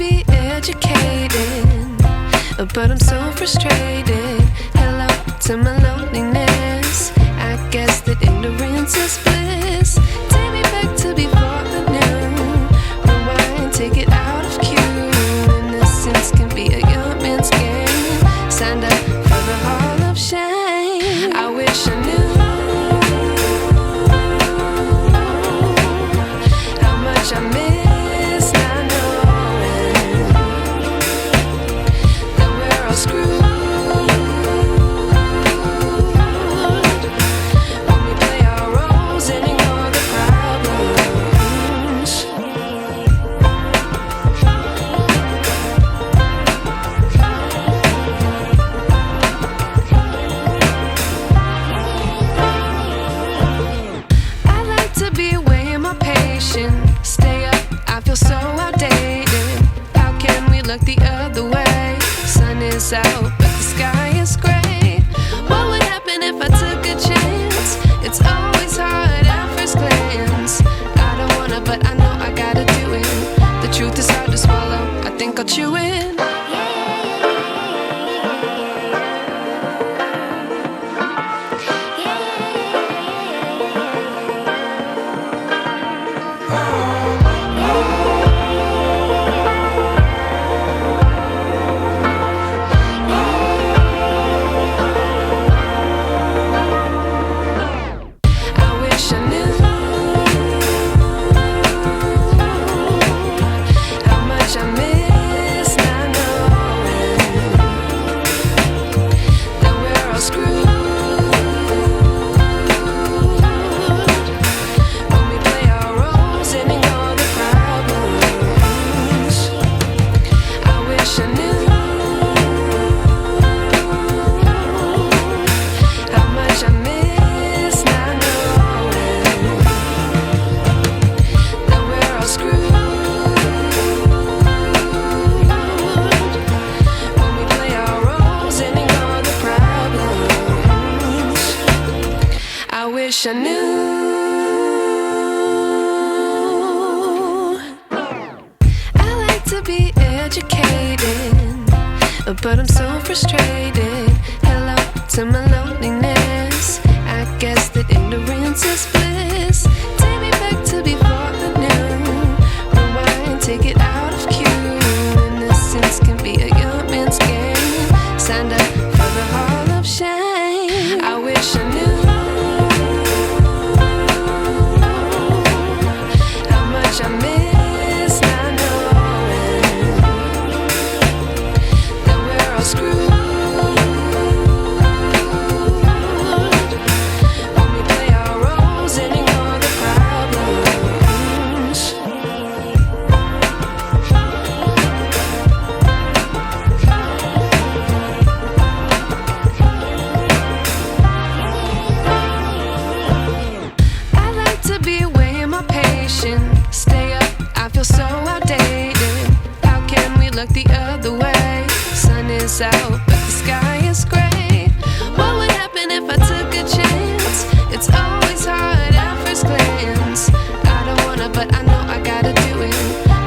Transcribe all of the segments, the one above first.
be educated, but I'm so frustrated. Hello to my loneliness. I guess that ignorance is bliss. Take me back to before the new. Rewind, take it out of cue. Innocence can be a young man's game. Signed up for the hall of shame. I wish I knew how much I miss not knowing that we're all screwed when we play our roles and ignore the problems. I like to be away in my patience. Stay up, I feel so outdated. How can we look the other way? Sun is out, but the sky is gray. What would happen if I took a chance? It's always hard at first glance. I don't wanna, but I know I gotta do it. The truth is hard to swallow, I think I'll chew it. I wish I knew how much I miss not knowing that we're all screwed when we play our roles and ignore the problems. I wish I knew how much I miss not knowing that we're all screwed when we play our roles and ignore the problems. I wish I knew. I like to be educated, but I'm so frustrated. Hello to my loneliness. I guess that ignorance is bliss. Take me back to before the new. Rewind, take it out of cue. Innocence can be a young man's game. Signed up for the hall of shame. I wish I knew how much I miss not knowing that we're all screwed when we play our roles and ignore the problems. I like to be away in my patience. Stay up, I feel so outdated. How can we look the other way? Sun is out, but the sky is gray. What would happen if I took a chance? It's always hard at first glance. I don't wanna, but I know I gotta do it.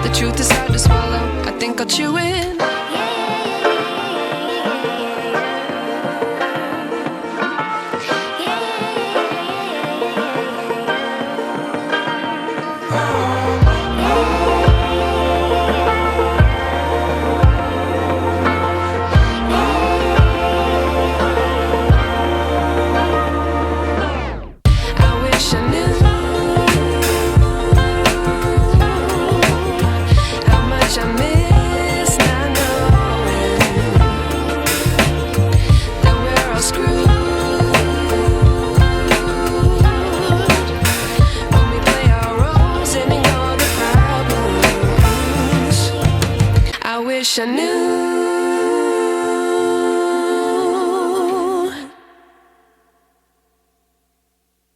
The truth is hard to swallow, I think I'll chew it.